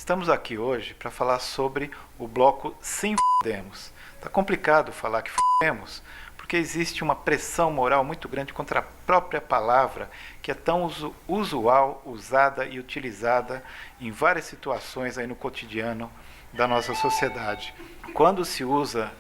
Estamos aqui hoje para falar sobre o bloco Sim Fudemos. Está complicado falar que fudemos, porque existe uma pressão moral muito grande contra a própria palavra, que é tão usual, usada e utilizada em várias situações aí no cotidiano da nossa sociedade. Quando se usa,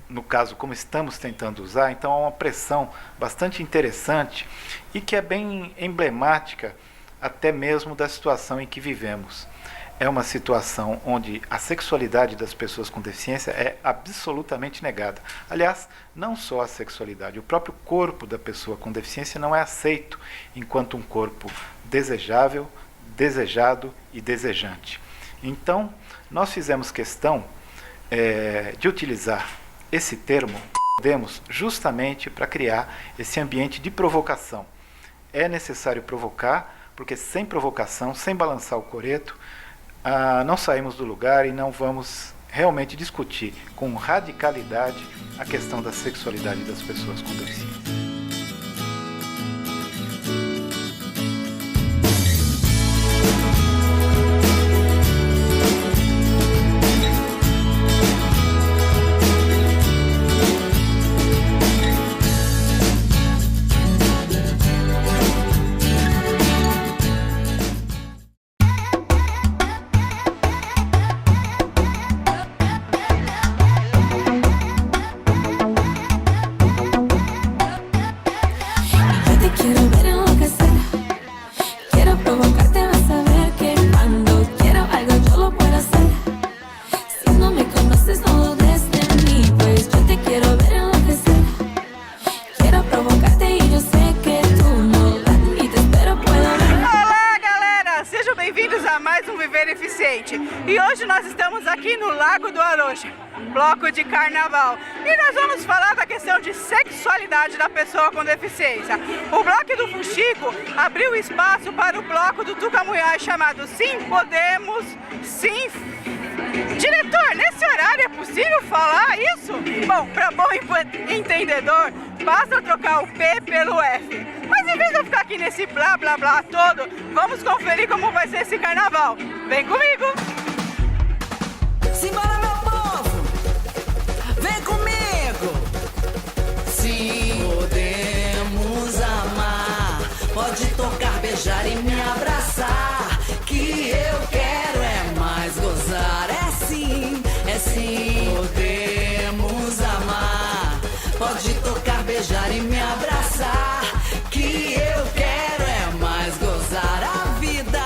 no caso como estamos tentando usar, então há uma pressão bastante interessante e que é bem emblemática até mesmo da situação em que vivemos. É uma situação onde a sexualidade das pessoas com deficiência é absolutamente negada. Aliás, não só a sexualidade, o próprio corpo da pessoa com deficiência não é aceito enquanto um corpo desejável, desejado e desejante. Então, nós fizemos questão de utilizar esse termo, podemos, justamente para criar esse ambiente de provocação. É necessário provocar, porque sem provocação, sem balançar o coreto, não saímos do lugar e não vamos realmente discutir com radicalidade a questão da sexualidade das pessoas com deficiência. E hoje nós estamos aqui no Lago do Arocha, bloco de carnaval. E nós vamos falar da questão de sexualidade da pessoa com deficiência. O bloco do Fuxico abriu espaço para o bloco do Tucamuiai chamado Sim Podemos, Sim... Diretor, nesse horário é possível falar isso? Bom, para bom entendedor, basta trocar o P pelo F. Mas em vez de eu ficar aqui nesse blá blá blá todo, vamos conferir como vai ser esse carnaval. Vem comigo! Simbora, meu povo! Vem comigo! Sim, podemos amar. Pode tocar, beijar e me abraçar. Que eu quero é mais gozar. É sim, podemos amar. Pode tocar, beijar e me abraçar. Que eu quero é mais gozar a vida,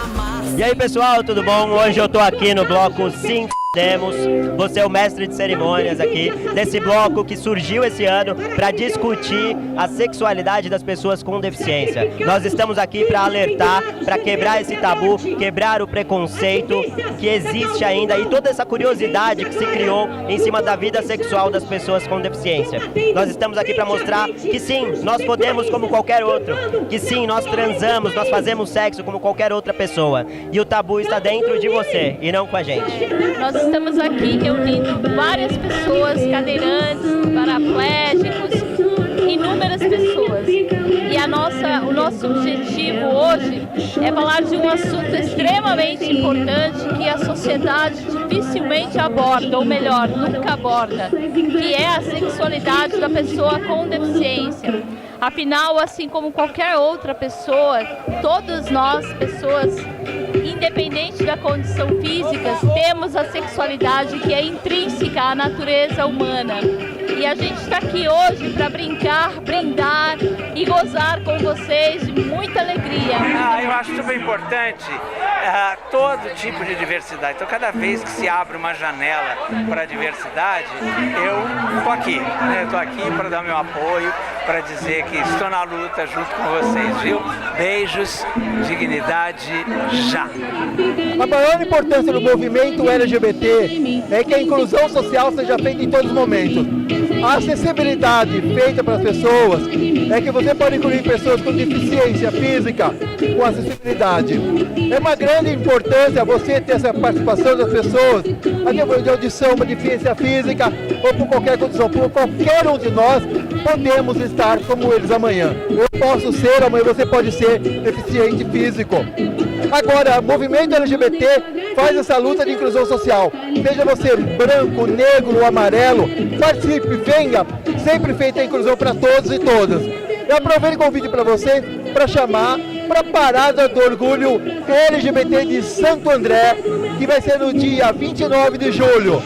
amar. E aí pessoal, tudo bom? Hoje eu tô aqui no bloco Sim Podemos. Você é o mestre de cerimônias aqui desse bloco que surgiu esse ano para discutir a sexualidade das pessoas com deficiência. Nós estamos aqui para alertar, para quebrar esse tabu, quebrar o preconceito que existe ainda e toda essa curiosidade que se criou em cima da vida sexual das pessoas com deficiência. Nós estamos aqui para mostrar que sim, nós podemos como qualquer outro, que sim, nós transamos, nós fazemos sexo como qualquer outra pessoa. E o tabu está dentro de você e não com a gente. Nós estamos aqui reunindo várias pessoas, cadeirantes, paraplégicos, inúmeras pessoas. E o nosso objetivo hoje é falar de um assunto extremamente importante que a sociedade dificilmente aborda, ou melhor, nunca aborda, que é a sexualidade da pessoa com deficiência. Afinal, assim como qualquer outra pessoa, todos nós, pessoas, independente da condição física, temos a sexualidade que é intrínseca à natureza humana. E a gente está aqui hoje para brincar, brindar e gozar com vocês de muita alegria. Eu acho super importante todo tipo de diversidade. Então, cada vez que se abre uma janela para a diversidade, eu estou aqui. Estou aqui para dar meu apoio, para dizer que estou na luta junto com vocês, viu? Beijos, dignidade, já! A maior importância do movimento LGBT é que a inclusão social seja feita em todos os momentos. A acessibilidade feita para as pessoas é que você pode incluir pessoas com deficiência física com acessibilidade. É uma grande importância você ter essa participação das pessoas, a nível de audição, uma deficiência física ou por qualquer condição. Por qualquer um de nós podemos estar como eles amanhã. Eu posso ser, amanhã você pode ser deficiente físico. Agora, o movimento LGBT faz essa luta de inclusão social. Seja você branco, negro ou amarelo, participe, venha. Sempre feita a inclusão para todos e todas. Eu aproveito o convite para você para chamar para a Parada do Orgulho LGBT de Santo André, que vai ser no dia 29 de julho.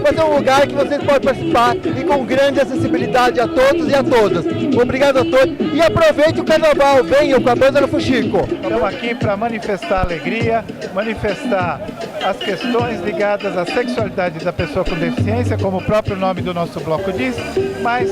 Vai ser um lugar que vocês podem participar e com grande acessibilidade a todos e a todas. Obrigado a todos e aproveite o carnaval, venham com a banda do Fuxico. Estamos aqui para manifestar alegria, manifestar as questões ligadas à sexualidade da pessoa com deficiência, como o próprio nome do nosso bloco diz, mas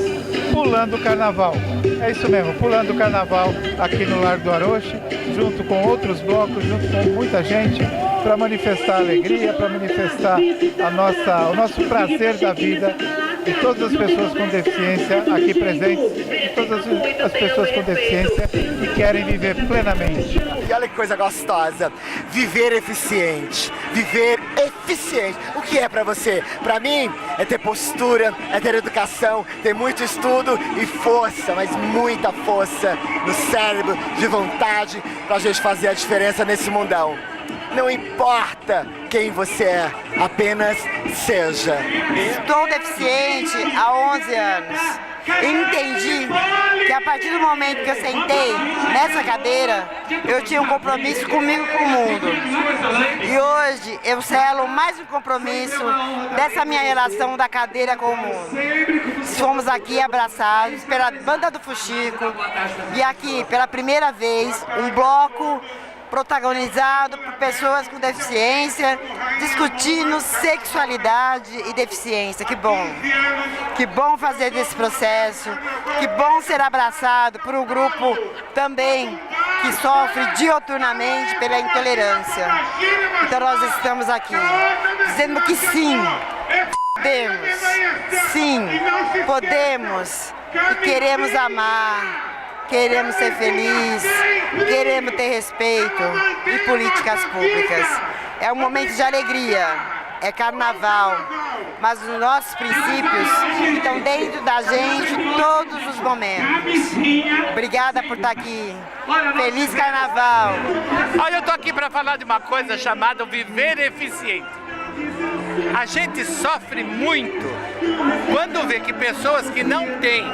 pulando o carnaval. É isso mesmo, pulando o carnaval aqui no Largo do Aroche, junto com outros blocos, junto com muita gente, para manifestar alegria, para manifestar o nosso prazer da vida de todas as pessoas com deficiência aqui presentes, de todas as pessoas com deficiência que querem viver plenamente. E olha que coisa gostosa, viver eficiente, viver eficiente. O que é pra você? Pra mim é ter postura, é ter educação, ter muito estudo e força, mas muita força no cérebro, de vontade, pra gente fazer a diferença nesse mundão. Não importa quem você é, apenas seja. Estou deficiente há 11 anos. Entendi que a partir do momento que eu sentei nessa cadeira, eu tinha um compromisso comigo e com o mundo. E hoje eu selo mais um compromisso dessa minha relação da cadeira com o mundo. Fomos aqui abraçados pela banda do Fuxico e aqui pela primeira vez um bloco protagonizado por pessoas com deficiência, discutindo sexualidade e deficiência. Que bom fazer desse processo, que bom ser abraçado por um grupo também que sofre dioturnamente pela intolerância. Então nós estamos aqui, dizendo que sim, podemos e queremos amar. Queremos ser felizes, queremos ter respeito e políticas públicas. É um momento de alegria, é carnaval, mas os nossos princípios estão dentro da gente todos os momentos. Obrigada por estar aqui. Feliz carnaval. Olha, eu tô aqui para falar de uma coisa chamada viver eficiente. A gente sofre muito quando vê que pessoas que não têm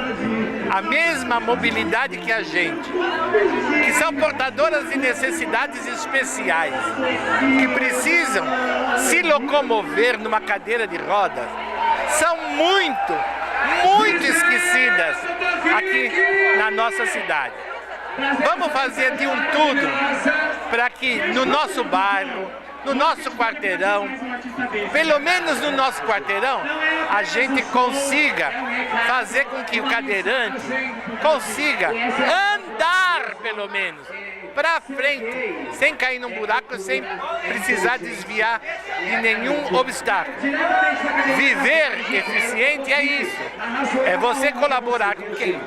a mesma mobilidade que a gente, que são portadoras de necessidades especiais, que precisam se locomover numa cadeira de rodas, são muito esquecidas aqui na nossa cidade. Vamos fazer de um tudo para que no nosso bairro, no nosso quarteirão, pelo menos no nosso quarteirão, a gente consiga fazer com que o cadeirante consiga andar, pelo menos, para frente, sem cair num buraco, sem precisar desviar de nenhum obstáculo. Viver eficiente é isso, é você colaborar com quem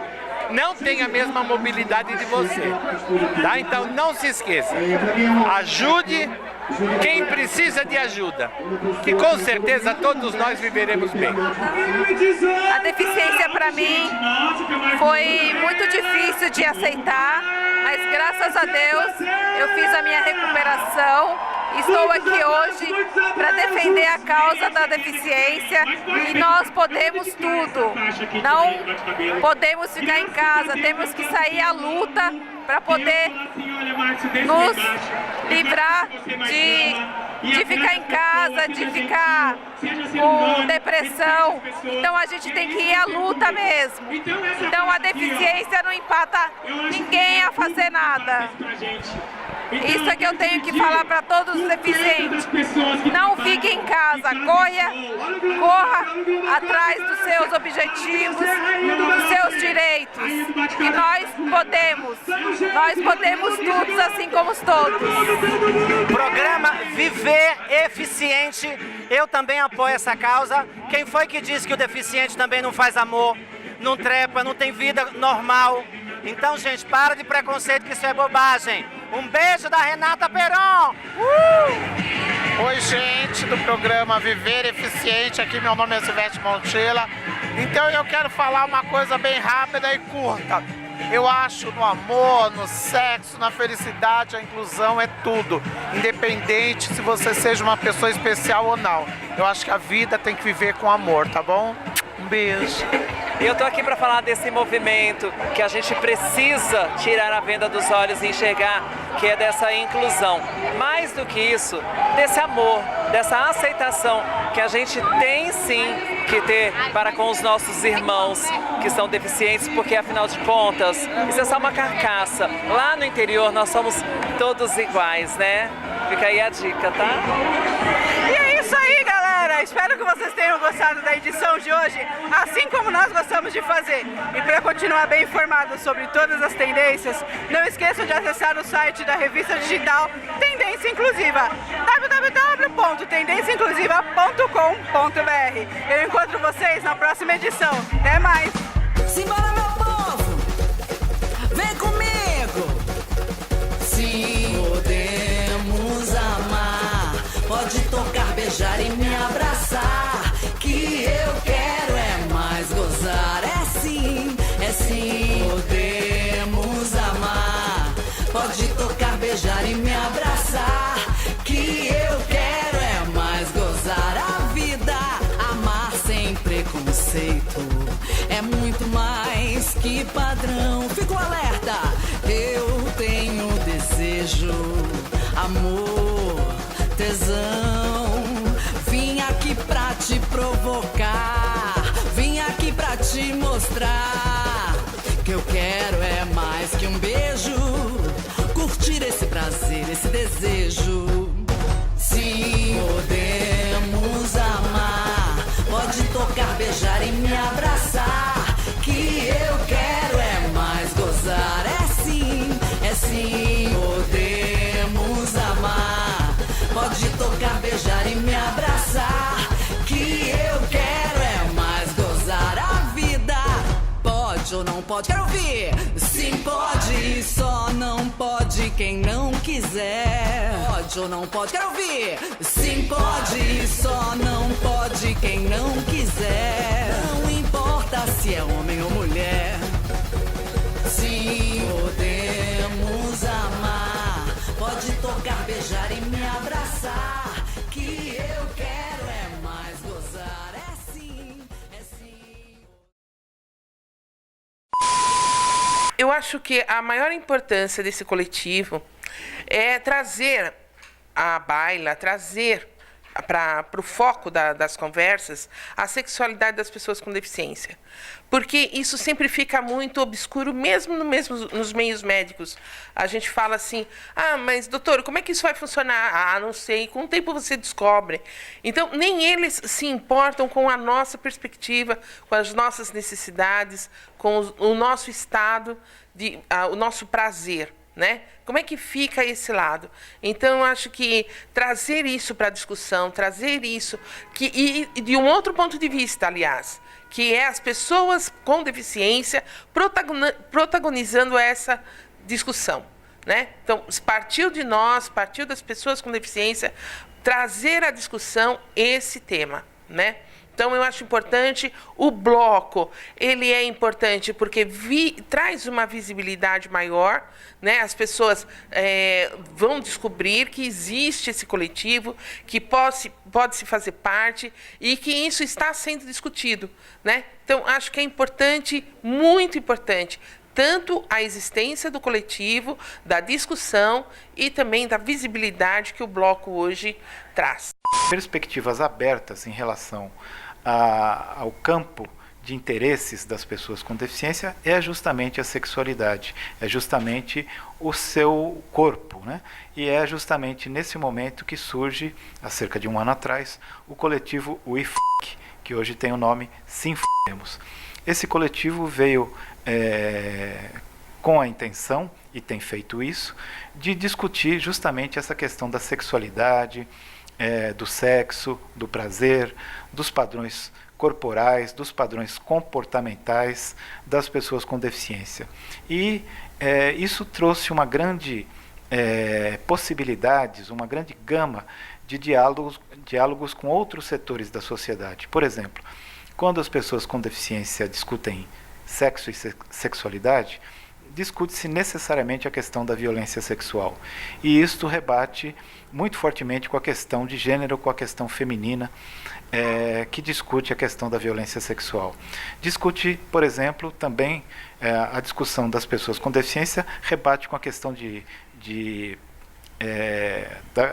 não tem a mesma mobilidade de você, tá? Então não se esqueça, ajude quem precisa de ajuda, que com certeza todos nós viveremos bem. A deficiência para mim foi muito difícil de aceitar, mas graças a Deus eu fiz a minha recuperação. Estou aqui hoje para defender a causa da deficiência e nós podemos tudo. Não podemos ficar em casa, temos que sair à luta para poder nos livrar de ficar em casa, de ficar com depressão. Então a gente tem que ir à luta mesmo. Então a deficiência não empata ninguém a fazer nada. Isso é que eu tenho que falar para todos os deficientes. Não fique em casa, corra atrás dos seus objetivos, dos seus direitos. E nós podemos todos assim como todos. Programa Viver Eficiente, eu também apoio essa causa. Quem foi que disse que o deficiente também não faz amor, não trepa, não tem vida normal? Então, gente, para de preconceito, que isso é bobagem. Um beijo da Renata Peron! Oi, gente do programa Viver Eficiente, aqui meu nome é Silvestre Montilla. Então eu quero falar uma coisa bem rápida e curta. Eu acho no amor, no sexo, na felicidade, a inclusão é tudo. Independente se você seja uma pessoa especial ou não. Eu acho que a vida tem que viver com amor, tá bom? Um beijo. E eu tô aqui para falar desse movimento que a gente precisa tirar a venda dos olhos e enxergar, que é dessa inclusão. Mais do que isso, desse amor, dessa aceitação que a gente tem sim que ter para com os nossos irmãos que são deficientes, porque afinal de contas, isso é só uma carcaça. Lá no interior nós somos todos iguais, né? Fica aí a dica, tá? E é isso aí, galera! Espero que vocês tenham gostado da edição de hoje, assim como nós gostamos de fazer. E para continuar bem informado sobre todas as tendências, não esqueçam de acessar o site da revista digital Tendência Inclusiva, www.tendenciainclusiva.com.br. Eu encontro vocês na próxima edição. Até mais! Simbora, meu povo! Vem comigo! Sim, podemos amar. Pode tocar, beijar e me abraçar. Que eu quero é mais gozar. É sim, podemos amar. Pode tocar, beijar e me abraçar. Que eu quero é mais gozar a vida. Amar sem preconceito é muito mais que padrão. Fico alerta, eu tenho desejo, amor, tesão. Vim aqui pra te provocar, vim aqui pra te mostrar que eu quero é mais que um beijo. Curtir esse prazer, esse desejo. Sim, podemos amar. Pode tocar, beijar e me abraçar. Que eu quero é mais gozar. É sim, podemos amar. Pode tocar, beijar e me abraçar. Que eu quero é mais gozar a vida. Pode ou não pode? Quero ouvir. Sim, pode, só não pode quem não quiser. Pode ou não pode? Quero ouvir. Sim, pode, só não pode quem não quiser. Não importa se é homem ou mulher. Sim, podemos amar. Pode tocar, beijar e me abraçar. Que eu quero é mais gozar. É sim, Eu acho que a maior importância desse coletivo é trazer à baila, trazer para o foco das conversas a sexualidade das pessoas com deficiência. Porque isso sempre fica muito obscuro, mesmo nos meios médicos. A gente fala assim, mas doutor, como é que isso vai funcionar? Não sei, com o tempo você descobre. Então, nem eles se importam com a nossa perspectiva, com as nossas necessidades, com o nosso estado, o nosso prazer. Né? Como é que fica esse lado? Então, eu acho que trazer isso para a discussão, trazer isso, e de um outro ponto de vista, aliás, que é as pessoas com deficiência protagonizando essa discussão. Né? Então, partiu de nós, partiu das pessoas com deficiência, trazer à discussão esse tema. Né? Então, eu acho importante o bloco. Ele é importante porque traz uma visibilidade maior, né? As pessoas vão descobrir que existe esse coletivo, que pode se fazer parte e que isso está sendo discutido, né? Então, acho que é importante, muito importante, tanto a existência do coletivo, da discussão e também da visibilidade que o bloco hoje traz. Perspectivas abertas em relação ao campo de interesses das pessoas com deficiência é justamente a sexualidade, é justamente o seu corpo, né? E é justamente nesse momento que surge, há cerca de um ano atrás, o coletivo WeFuck, que hoje tem o nome Sim F***emos. Esse coletivo veio com a intenção, e tem feito isso, de discutir justamente essa questão da sexualidade, do sexo, do prazer, dos padrões corporais, dos padrões comportamentais das pessoas com deficiência. E isso trouxe uma grande possibilidades, uma grande gama de diálogos com outros setores da sociedade. Por exemplo, quando as pessoas com deficiência discutem sexo e sexualidade, discute-se necessariamente a questão da violência sexual. E isto rebate muito fortemente com a questão de gênero, com a questão feminina, que discute a questão da violência sexual. Discute, por exemplo, também a discussão das pessoas com deficiência, rebate com a questão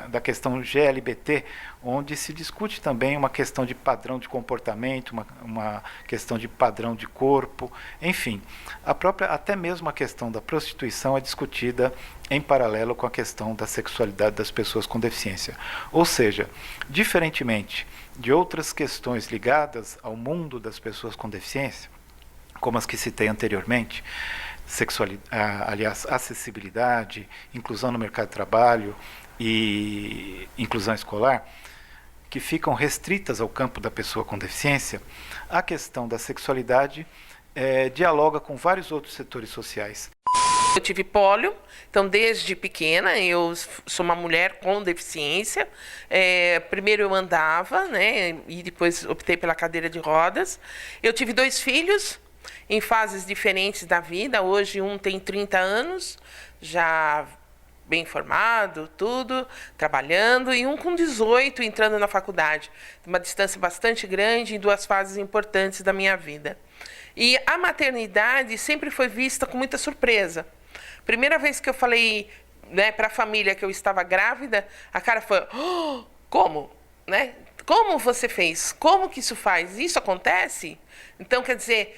da questão GLBT, onde se discute também uma questão de padrão de comportamento, uma questão de padrão de corpo, enfim, até mesmo a questão da prostituição é discutida em paralelo com a questão da sexualidade das pessoas com deficiência. Ou seja, diferentemente de outras questões ligadas ao mundo das pessoas com deficiência, como as que citei anteriormente, acessibilidade, inclusão no mercado de trabalho e inclusão escolar, que ficam restritas ao campo da pessoa com deficiência, a questão da sexualidade dialoga com vários outros setores sociais. Eu tive pólio, então desde pequena eu sou uma mulher com deficiência. Primeiro eu andava, né, e depois optei pela cadeira de rodas. Eu tive 2 filhos, em fases diferentes da vida. Hoje um tem 30 anos, já bem formado, tudo, trabalhando, e um com 18, entrando na faculdade. Uma distância bastante grande em 2 fases importantes da minha vida. E a maternidade sempre foi vista com muita surpresa. Primeira vez que eu falei, né, para a família que eu estava grávida, a cara foi, oh, como? Né? Como você fez? Como que isso faz? Isso acontece? Então, quer dizer,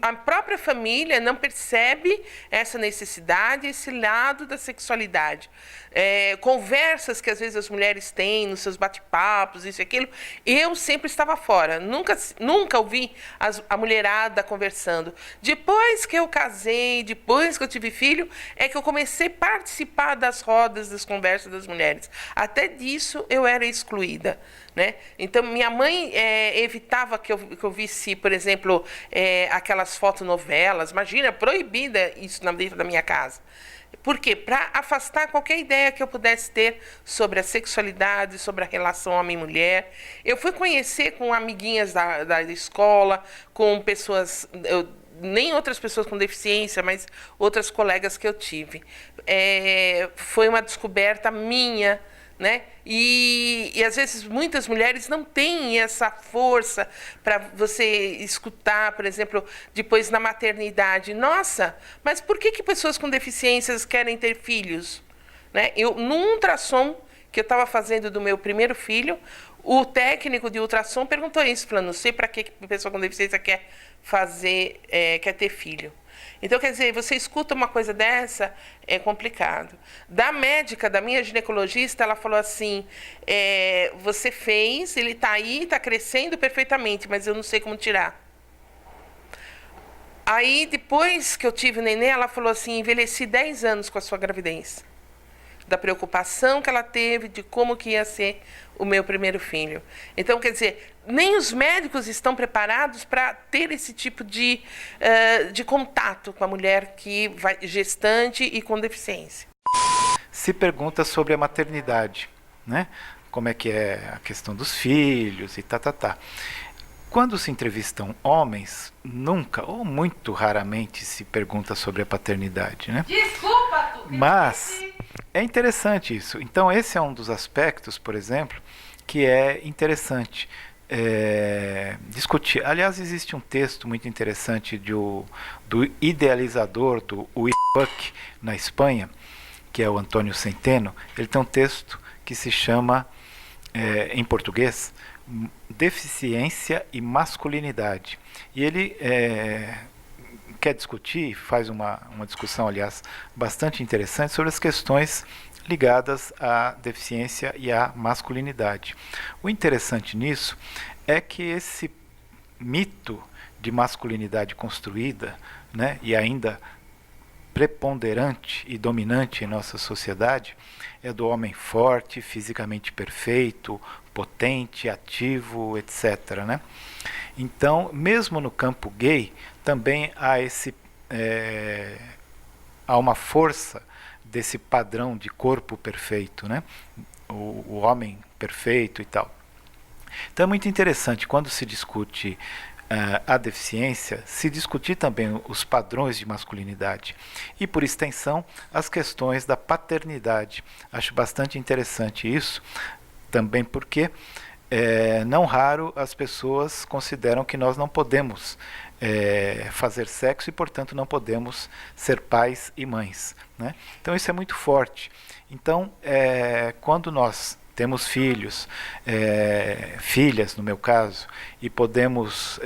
a própria família não percebe essa necessidade, esse lado da sexualidade. Conversas que às vezes as mulheres têm nos seus bate-papos, isso e aquilo, eu sempre estava fora. Nunca ouvi a mulherada conversando. Depois que eu casei, depois que eu tive filho, é que eu comecei a participar das rodas, das conversas das mulheres. Até disso eu era excluída, né? Então, minha mãe evitava que eu visse, por exemplo, aquelas fotonovelas. Imagina, proibida isso dentro da minha casa. Por quê? Para afastar qualquer ideia que eu pudesse ter sobre a sexualidade, sobre a relação homem-mulher. Eu fui conhecer com amiguinhas da escola, com pessoas... nem outras pessoas com deficiência, mas outras colegas que eu tive. Foi uma descoberta minha, né? E às vezes muitas mulheres não têm essa força para você escutar, por exemplo, depois na maternidade. Nossa, mas por que pessoas com deficiências querem ter filhos? Né? Num ultrassom que eu estava fazendo do meu primeiro filho, o técnico de ultrassom perguntou isso, falando, não sei para que pessoa com deficiência quer ter filho. Então, quer dizer, você escuta uma coisa dessa, é complicado. Da médica, da minha ginecologista, ela falou assim, você fez, ele está aí, está crescendo perfeitamente, mas eu não sei como tirar. Aí, depois que eu tive o neném, ela falou assim, envelheci 10 anos com a sua gravidez. Da preocupação que ela teve de como que ia ser o meu primeiro filho. Então, quer dizer, nem os médicos estão preparados para ter esse tipo de contato com a mulher que vai gestante e com deficiência. Se pergunta sobre a maternidade, né? Como é que é a questão dos filhos e tá. Quando se entrevistam homens, nunca ou muito raramente se pergunta sobre a paternidade, né? Desculpa, tu. Mas é interessante isso. Então, esse é um dos aspectos, por exemplo, que é interessante discutir. Aliás, existe um texto muito interessante do idealizador do WeFuck na Espanha, que é o Antônio Centeno. Ele tem um texto que se chama, em português, Deficiência e Masculinidade. E ele quer discutir, faz uma discussão, aliás, bastante interessante sobre as questões ligadas à deficiência e à masculinidade. O interessante nisso é que esse mito de masculinidade construída, né, e ainda preponderante e dominante em nossa sociedade, é do homem forte, fisicamente perfeito, potente, ativo, etc., né? Então, mesmo no campo gay, também há uma força desse padrão de corpo perfeito, né? O homem perfeito e tal. Então é muito interessante quando se discute a deficiência, se discutir também os padrões de masculinidade e, por extensão, as questões da paternidade. Acho bastante interessante isso, também porque não raro as pessoas consideram que nós não podemos fazer sexo e, portanto, não podemos ser pais e mães, né? Então isso é muito forte. Então, quando nós temos filhos, filhas no meu caso, e podemos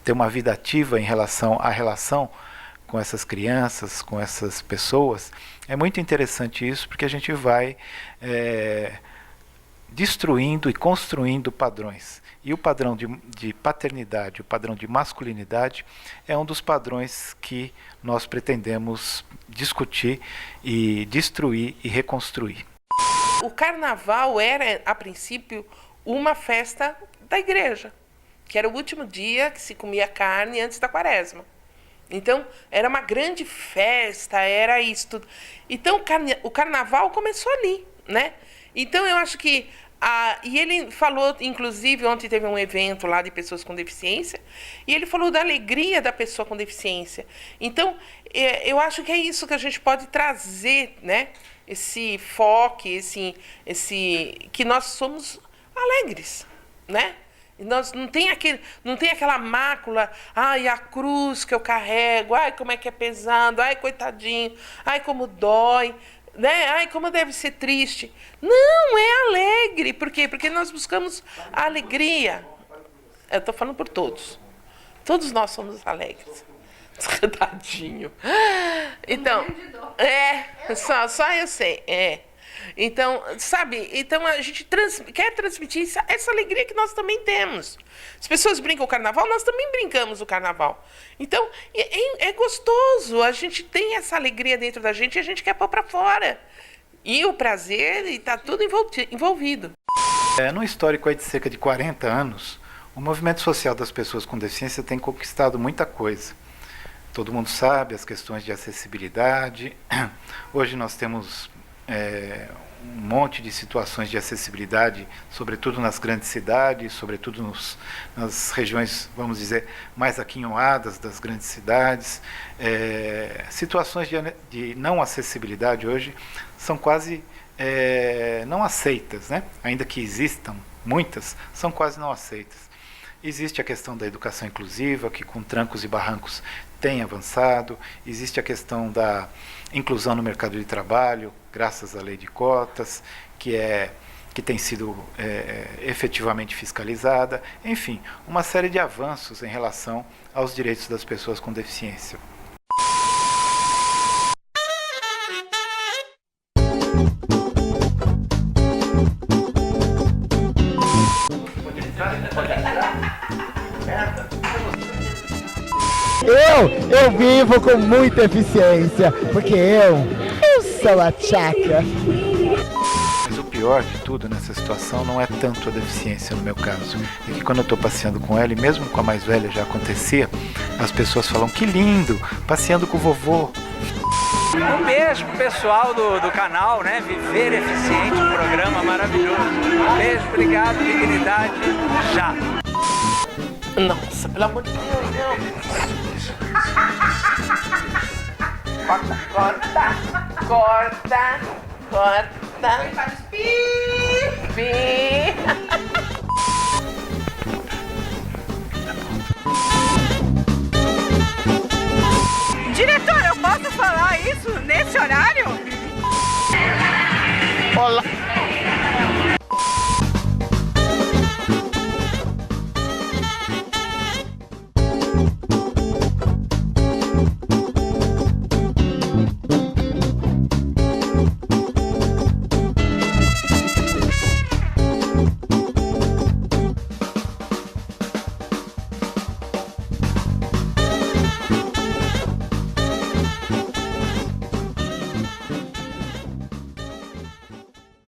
ter uma vida ativa em relação à relação com essas crianças, com essas pessoas, é muito interessante isso, porque a gente vai destruindo e construindo padrões. E o padrão de paternidade, o padrão de masculinidade, é um dos padrões que nós pretendemos discutir e destruir e reconstruir. O carnaval era, a princípio, uma festa da igreja, que era o último dia que se comia carne antes da quaresma. Então, era uma grande festa, era isso tudo. Então, o carnaval começou ali, né? Então, eu acho que... e ele falou, inclusive, ontem teve um evento lá de pessoas com deficiência, e ele falou da alegria da pessoa com deficiência. Então, eu acho que é isso que a gente pode trazer, né? Esse foco, que nós somos alegres, né? E nós não tem aquela mácula, ai, a cruz que eu carrego, ai, como é que é pesado, ai, coitadinho, ai, como dói, né? Ai, como deve ser triste. Não, é alegre. Por quê? Porque nós buscamos a alegria. Eu estou falando por todos. Todos nós somos alegres. Tadinho. Então, só eu sei. Então, sabe? Então a gente quer transmitir essa alegria que nós também temos. As pessoas brincam o carnaval, nós também brincamos o carnaval. Então, é gostoso. A gente tem essa alegria dentro da gente e a gente quer pôr para fora. E o prazer está tudo envolvido. Num histórico aí de cerca de 40 anos, o movimento social das pessoas com deficiência tem conquistado muita coisa. Todo mundo sabe as questões de acessibilidade. Hoje nós temos um monte de situações de acessibilidade, sobretudo nas grandes cidades, sobretudo nas regiões, vamos dizer, mais aquinhoadas das grandes cidades. Situações de não acessibilidade hoje são quase não aceitas, né? Ainda que existam muitas, são quase não aceitas. Existe a questão da educação inclusiva, que com trancos e barrancos tem avançado. Existe a questão da inclusão no mercado de trabalho, graças à lei de cotas, que tem sido efetivamente fiscalizada. Enfim, uma série de avanços em relação aos direitos das pessoas com deficiência. Eu vivo com muita eficiência, porque eu sou a Tchaca. Mas o pior de tudo nessa situação não é tanto a deficiência no meu caso. É que quando eu estou passeando com ela, e mesmo com a mais velha já acontecia, as pessoas falam, que lindo, passeando com o vovô. Um beijo pro pessoal do canal, né? Viver Eficiente, um programa maravilhoso. Beijo, obrigado, dignidade, já. Nossa, pelo amor de Deus, não. Corta.